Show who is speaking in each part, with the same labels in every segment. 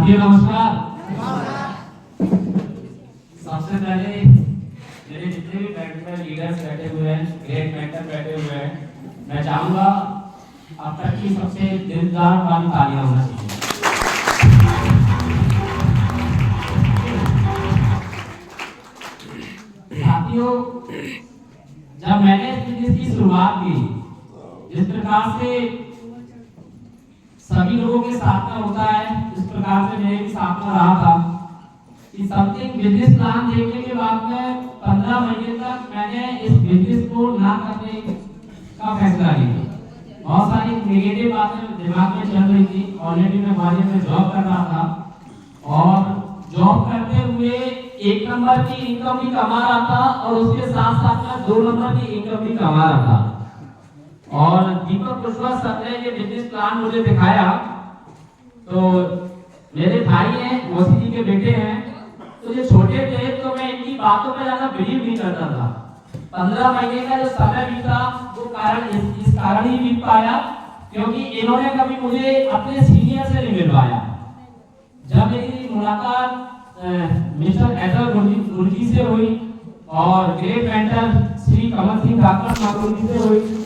Speaker 1: साथियों नमस्कार। सबसे पहले मेरे जितने भी मेंटर लीडर्स बैठे हुए हैं, ग्रेट मेंटर बैठे हुए हैं, मैं चाहूंगा अब तक की सबसे दिलदार वाली तालियां होना चाहिए। साथियों, जब मैंने इस बिजनेस की शुरुआत की, जिस प्रकार से सभी लोगों के साथ में होता है, इस प्रकार से मेरे भी साथ में रहा था कि समथिंग बिजनेस प्लान देखने के बाद में 15 महीने तक मैंने इस बिजनेस को ना करने का फैसला लिया। बहुत सारी नेगेटिव बातें दिमाग में चल रही थी। ऑलरेडी मैं ग्वालियर में जॉब कर रहा था और जॉब करते हुए 1 नंबर की इनकम भी कमा रहा था और उसके साथ साथ में 2 नंबर की इनकम भी कमा रहा था। और दीपक कुशवाहा सर ने ये बिजनेस प्लान मुझे दिखाया, तो मेरे भाई हैं, मौसी जी के बेटे हैं, तो ये छोटे थे तो मैं इनकी बातों पे ज्यादा बिलीव नहीं करता था। 15 महीने का जो समय बीता वो कारण इस कारण ही बीत पाया क्योंकि इन्होंने कभी मुझे अपने सीनियर से नहीं मिलवाया। जब मेरी मुलाकात मिस्टर एडल गुरुजी से हुई और ग्रेट मेंटर श्री कमल सिंह ठाकुर माकुर जी से हुई,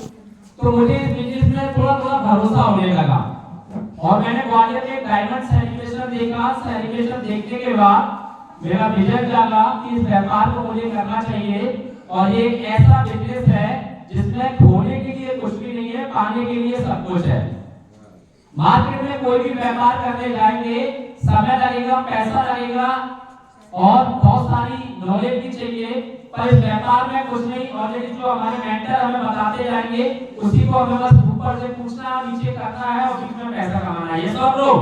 Speaker 1: तो मुझे इस बिजनेस में थोड़ा भरोसा होने लगा और मैंने ग्वालियर में डायमंड सेलिब्रेशन देखा। सेलिब्रेशन देखने के बाद मेरा विजन जागा कि इस व्यापार को मुझे करना चाहिए और ये एक ऐसा बिजनेस है जिसमें खोने के लिए कुछ भी नहीं है, पाने के लिए सब कुछ है। मार्केट में कोई भी व्यापार करने जाएंगे, समय लगेगा, पैसा लगेगा और बहुत सारी नॉलेज भी चाहिए, पर इस व्यापार में कुछ नहीं। ऑलरेडी जो हमारे मेंटर हमें बताते जाएंगे उसी को हमें बस ऊपर से पूछना, नीचे करना है और बीच में पैसा कमाना है। ये सब लोग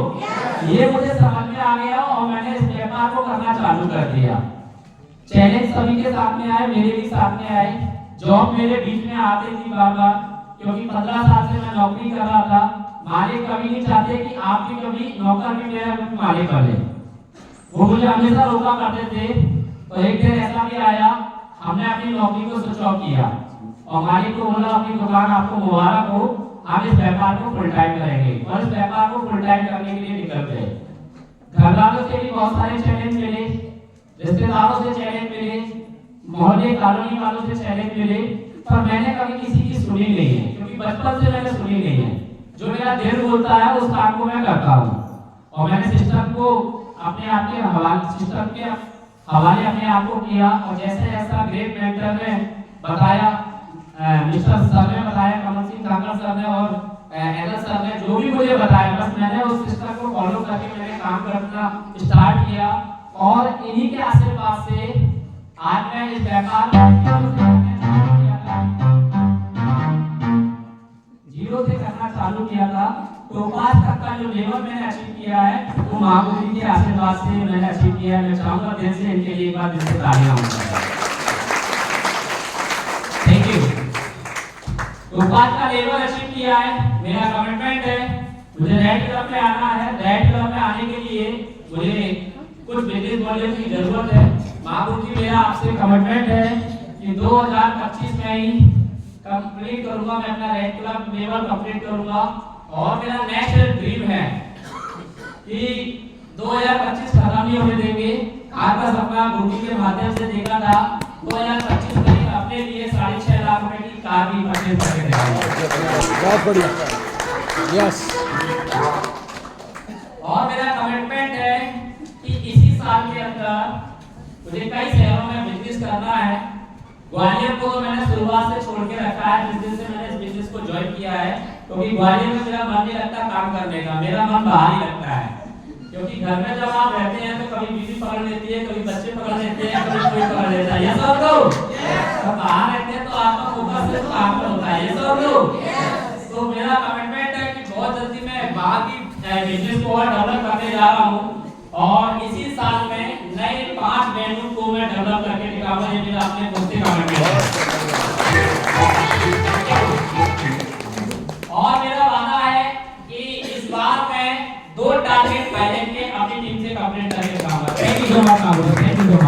Speaker 1: ये मुझे समझ में आ गया और मैंने इस व्यापार को करना चालू कर दिया। चैलेंज सभी के साथ में आए, मेरे भी साथ में आए। जॉब मेरे बीच में आती थी बार-बार क्योंकि 15 साल से मैं नौकरी कर रहा था। मालिक कभी नहीं चाहते कि आप भी कभी नौकर भी मेरा मालिक बने, वो मुझे हमेशा रोका करते थे। तो एक दिन ऐसा भी आया, हमने अपनी नौकरी को स्विच ऑफ किया और मालिक को बोला अपनी दुकान आपको मुबारक हो, आप इस व्यापार को फुल टाइम करेंगे और इस व्यापार को फुल टाइम करने के लिए निकल गए। घर वालों से भी बहुत सारे चैलेंज मिले, रिश्तेदारों से चैलेंज मिले, मोहल्ले कॉलोनी वालों से चैलेंज मिले, पर मैंने कभी किसी की सुनी नहीं है क्योंकि बचपन से मैंने सुनी नहीं है। जो मेरा दिल बोलता है उस काम को मैं करता हूँ और मैंने सिस्टम को अपने आप के हवाले, सिस्टम के हवाले अपने आप को किया और जैसे ऐसा ग्रेट मेंटर ने बताया, मिस्टर सर ने बताया, कमल सिंह ठाकुर सर ने और एलएस सर ने जो भी मुझे बताया, बस मैंने उस सिस्टम को फॉलो करके मैंने काम करना स्टार्ट किया और इन्हीं के आशीर्वाद से आज मैं इस व्यापार जीरो से करना चालू किया था। तो 5 तक का जो लेवल मैंने अचीव किया है वो महागुरु जी के आशीर्वाद से मैंने अचीव किया है। मैं चाहूंगा दिल से इनके लिए एक बार दिल से तालियां हों। Thank you. तो 5 का लेवल अचीव किया है, मेरा कमिटमेंट है मुझे रेड क्लब में आना है। रेड क्लब में आने के लिए मुझे कुछ बिजनेस मॉडल की जरूरत है। महागुरु जी मेरा आपसे कमिटमेंट है कि 2025 में ही कंप्लीट करूंगा, मैं अपना रेड क्लब लेवल कंप्लीट करूंगा और मेरा नेक्स्ट ड्रीम है कि 2025 खत्म नहीं होने देंगे। आपका सपना गुरु जी के माध्यम से देखा था, 2025 में अपने लिए 6.5 लाख रुपए की कार भी परचेज करके देंगे।
Speaker 2: बहुत बढ़िया, यस।
Speaker 1: और मेरा कमिटमेंट है कि इसी साल के अंदर मुझे कई शहरों में बिजनेस करना है। ग्वालियर को तो मैंने शुरुआत से छोड़ के रखा है, जिस दिन से मैंने इस बिजनेस को ज्वाइन किया है, क्योंकि ग्वालियर में मेरा मन नहीं लगता काम करने का, मेरा मन बाहर ही लगता है। क्योंकि घर में जब आप रहते हैं तो कभी बीवी पकड़ लेती है, कभी बच्चे पकड़ लेते हैं, कभी कोई पकड़ लेता है, ये सब लोग। जब बाहर रहते हैं तो आपका फोकस सिर्फ काम पर होता है, ये सब लोग। तो मेरा कमिटमेंट है कि बहुत जल्दी मैं बाहर की बिजनेस को और डेवलप करने जा रहा हूँ और इसी साल में नए 5 वेन्यू को मैं डेवलप करके दिखाऊंगा। ये मेरा अपने खुद से कमिटमेंट है और मेरा वादा है कि इस बार मैं 2 टारगेट पहले के अपनी टीम से कंप्लीट करके दिखाऊंगा। Thank you so much.